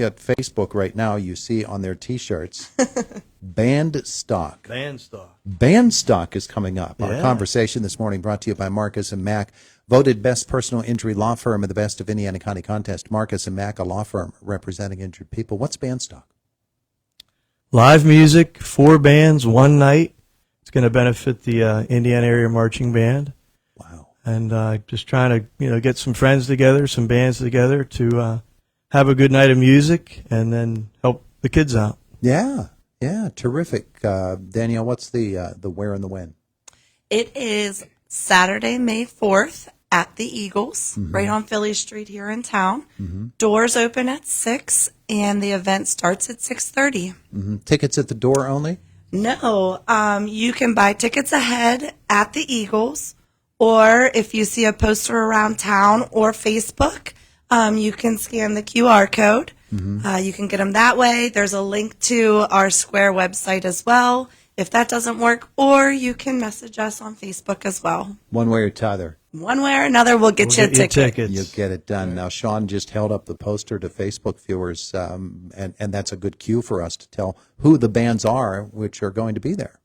at Facebook right now, you see on their T-shirts, band stock. Band stock. Band stock is coming up. Our Yeah. conversation this morning brought to you by Marcus and Mack, voted best personal injury law firm in the Best of Indiana County contest. Marcus and Mack, a law firm representing injured people. What's band stock? Live music, 4 bands, 1 night. It's going to benefit the Indiana Area Marching Band. Wow. And just trying to, get some friends together, some bands together to have a good night of music and then help the kids out. Yeah, terrific. Danielle, what's the where and the when? It is Saturday, May 4th at the Eagles, right on Philly Street here in town. Doors open at 6, and the event starts at 6:30. Tickets at the door only? No, you can buy tickets ahead at the Eagles, or if you see a poster around town or Facebook, you can scan the QR code. You can get them that way. There's a link to our Square website as well, if that doesn't work, or you can message us on Facebook as well. One way or t'other. One way or another, we'll get you a ticket. Tickets. You get it done. Now, Sean just held up the poster to Facebook viewers, and that's a good cue for us to tell who the bands are which are going to be there.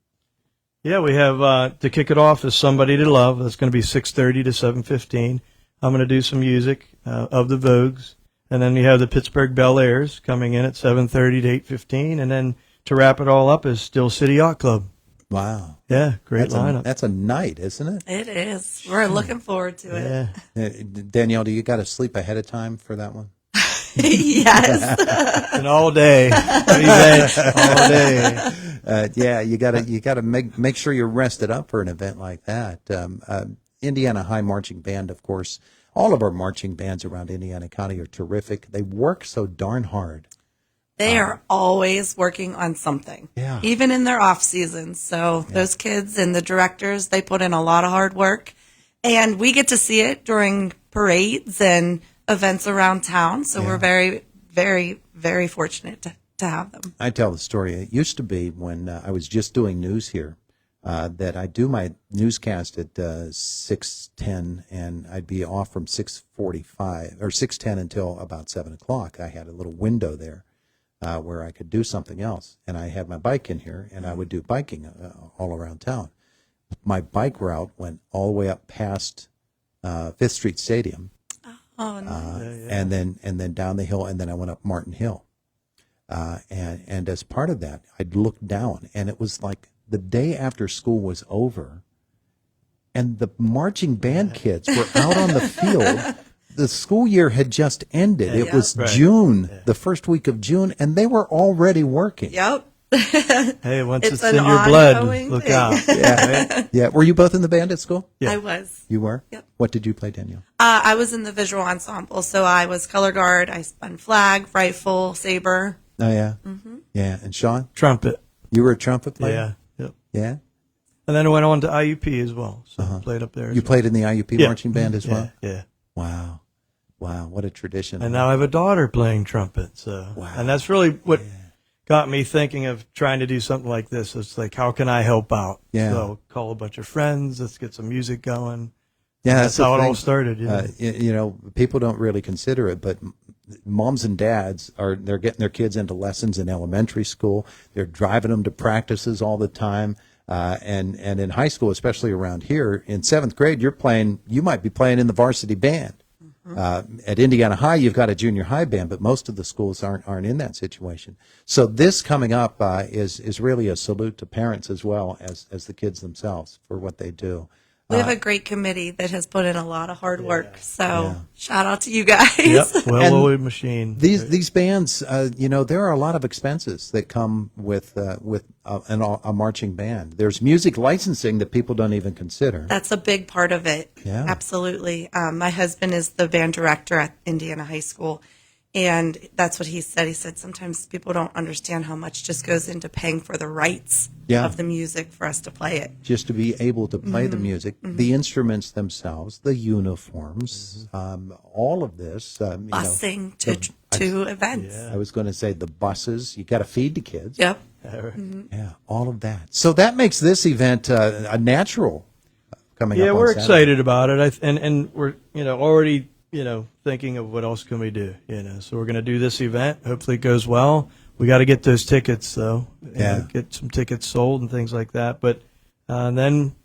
Yeah, we have to kick it off is Somebody to Love. That's going to be 6:30 to 7:15. I'm going to do some music of the Vogues. And then we have the Pittsburgh Bel Airs coming in at 7:30 to 8:15. And then to wrap it all up is Still City Yacht Club. Wow. Yeah, great lineup. That's a night, isn't it? It is. We're looking forward to it. Yeah. Danielle, do you got to sleep ahead of time for that one? Yes. And all day. Event, all day. Yeah, you gotta make sure you're rested up for an event like that. Indiana High Marching Band, of course. All of our marching bands around Indiana County are terrific. They work so darn hard. They are always working on something, even in their off seasons. So those kids and the directors, they put in a lot of hard work, and we get to see it during parades and events around town. So we're very, very, very fortunate to have them. I tell the story. It used to be when I was just doing news here that I'd do my newscast at 6:10, and I'd be off from 6:45 or 6:10 until about 7 o'clock. I had a little window there where I could do something else, and I had my bike in here, and I would do biking all around town. My bike route went all the way up past Fifth Street Stadium, and then down the hill, and then I went up Martin Hill. And as part of that, I'd look down, and it was like the day after school was over, and the marching band kids were out on the field. The school year had just ended. It was June, the first week of June, and they were already working. Yep. Hey, once it's an in your blood, ongoing look thing. out. Yeah, yeah. Were you both in the band at school? Yeah. I was. You were? Yep. What did you play, Danielle? I was in the visual ensemble, so I was color guard. I spun flag, rifle, saber. Oh, yeah. Yeah. And Sean? Trumpet. You were a trumpet player? Yeah. Yep. Yeah? And then I went on to IUP as well. So I played up there. You played in the IUP marching band as well? Yeah. Wow. Wow, what a tradition. And now I have a daughter playing trumpet. So, and that's really what got me thinking of trying to do something like this. It's like, how can I help out? Yeah. So call a bunch of friends. Let's get some music going. Yeah, that's how it all started. People don't really consider it, but moms and dads they're getting their kids into lessons in elementary school. They're driving them to practices all the time. And in high school, especially around here, in 7th grade, you might be playing in the varsity band. At Indiana High, you've got a junior high band, but most of the schools aren't in that situation. So this coming up is really a salute to parents as well as the kids themselves for what they do. We have a great committee that has put in a lot of hard work. So shout out to you guys. Yep, well-oiled machine. These bands, there are a lot of expenses that come with a marching band. There's music licensing that people don't even consider. That's a big part of it. Yeah. Absolutely. My husband is the band director at Indiana High School, and that's what he said. He said sometimes people don't understand how much just goes into paying for the rights of the music for us to play it. Just to be able to play the music, the instruments themselves, the uniforms, all of this. Busing to events. I was going to say the buses. You got to feed the kids. Yep. Yeah, all of that. So that makes this event a natural coming up. Yeah, on we're Saturday. excited about it, and we're already thinking of what else can we do, So we're going to do this event. Hopefully it goes well. We got to get those tickets, though. Get some tickets sold and things like that. But then,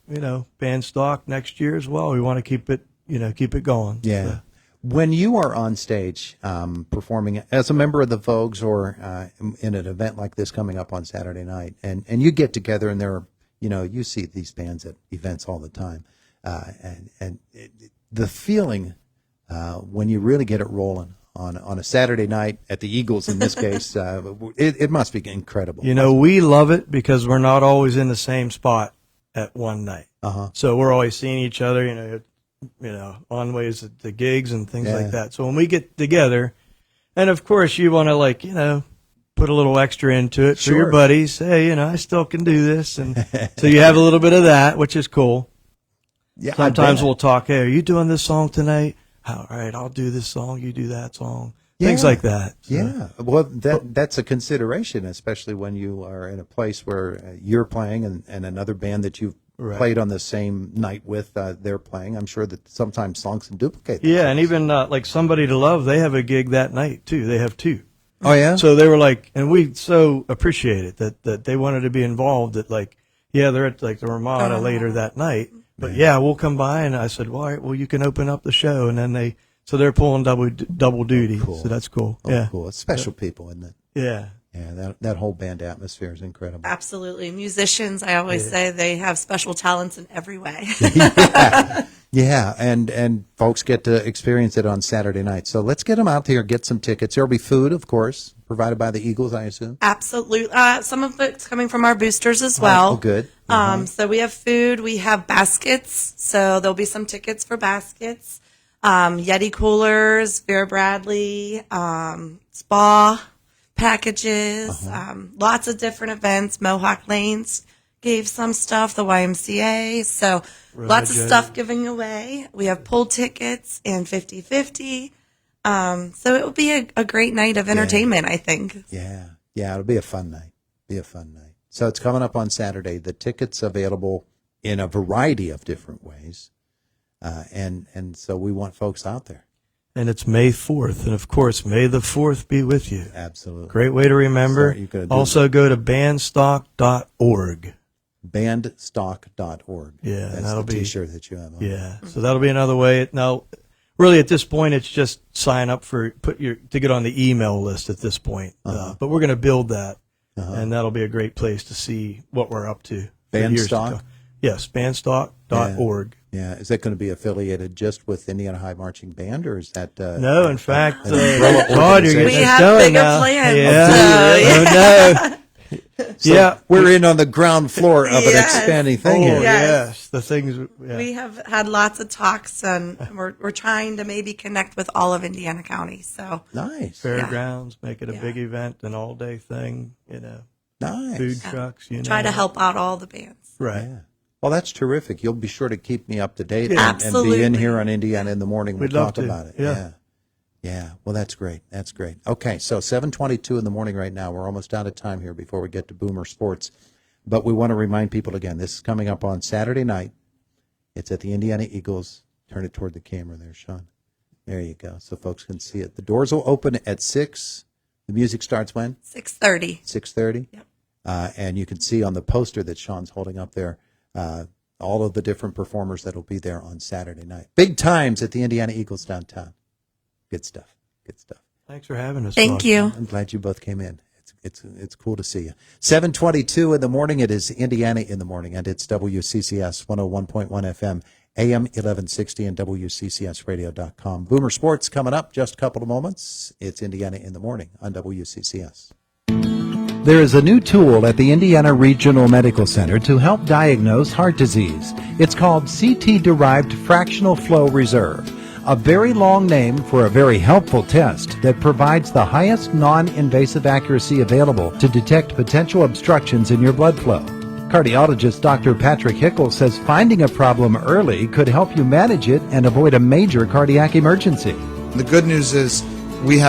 band stock next year as well. We want to keep it going. Yeah. So. When you are on stage performing as a member of the Vogues or in an event like this coming up on Saturday night, and you get together and there are, you see these bands at events all the time, the feeling when you really get it rolling on a Saturday night at the Eagles in this case, it must be incredible. We love it because we're not always in the same spot at one night. So we're always seeing each other, on ways at the gigs and things like that. So when we get together, and of course you want to put a little extra into it for your buddies. Hey, I still can do this. And so you have a little bit of that, which is cool. Yeah, sometimes we'll talk, hey, are you doing this song tonight? All right, I'll do this song, you do that song. Things like that. So. Yeah. Well, that's a consideration, especially when you are in a place where you're playing and another band that you've played on the same night with, they're playing. I'm sure that sometimes songs can duplicate. Yeah, and even like Somebody to Love, they have a gig that night, too. They have two. Oh, yeah? So they were like, and we so appreciate it that they wanted to be involved, that they're at the Ramada later that night. But we'll come by, and I said, well, all right, well, you can open up the show, and then they're pulling double duty, cool. So that's cool. Cool. It's special people, isn't it? Yeah. Yeah, that whole band atmosphere is incredible. Absolutely. Musicians, I always say they have special talents in every way. Yeah, and folks get to experience it on Saturday night. So let's get them out here, get some tickets. There'll be food, of course, provided by the Eagles, I assume. Absolutely. Some of it's coming from our boosters as well. Oh, good. So we have food, we have baskets. So there'll be some tickets for baskets. Yeti coolers, Vera Bradley, spa packages, lots of different events. Mohawk Lanes gave some stuff, the YMCA. So lots of stuff giving away. We have pool tickets and 50/50. So it will be a great night of entertainment, I think. Yeah, it'll be a fun night. So it's coming up on Saturday. The tickets available in a variety of different ways, and so we want folks out there. And it's May 4th, and of course, May the 4th be with you. Absolutely, great way to remember. So also, go to bandstock.org. Bandstock.org. Yeah, that's that'll the be T-shirt that you have on. Yeah, so that'll be another way. Now, really, at this point, it's just sign up to get on the email list at this point. But we're going to build that, and that'll be a great place to see what we're up to. Bandstock? Yes, bandstock.org. Yeah, is that going to be affiliated just with Indiana High Marching Band, or is that? No, in fact, God, you're we getting have going bigger now. plans. Yeah. So we're in on the ground floor of an expanding thing here. Yes, the things. Yeah. We have had lots of talks, and we're trying to maybe connect with all of Indiana County. So Nice. Fairgrounds, make it a big event, an all-day thing. Nice. Food trucks. Try to help out all the bands. Right. Yeah. Well, that's terrific. You'll be sure to keep me up to date and be Absolutely. in here on Indiana in the morning. We'd We'll love talk to. about it. Yeah. Yeah. Well, that's great. Okay, so 7:22 in the morning right now. We're almost out of time here before we get to Boomer Sports. But we want to remind people again, this is coming up on Saturday night. It's at the Indiana Eagles. Turn it toward the camera there, Sean. There you go, so folks can see it. The doors will open at 6. The music starts when? 6:30. 6:30? Yep. And you can see on the poster that Sean's holding up there all of the different performers that will be there on Saturday night. Big times at the Indiana Eagles downtown. Good stuff. Thanks for having us. Thank you. I'm glad you both came in. It's cool to see you. 7:22 in the morning. It is Indiana in the morning, and it's WCCS 101.1 FM, AM 1160, and WCCSradio.com. Boomer Sports coming up just a couple of moments. It's Indiana in the morning on WCCS. There is a new tool at the Indiana Regional Medical Center to help diagnose heart disease. It's called CT-derived fractional flow reserve, a very long name for a very helpful test that provides the highest non-invasive accuracy available to detect potential obstructions in your blood flow. Cardiologist Dr. Patrick Hickel says finding a problem early could help you manage it and avoid a major cardiac emergency. The good news is we have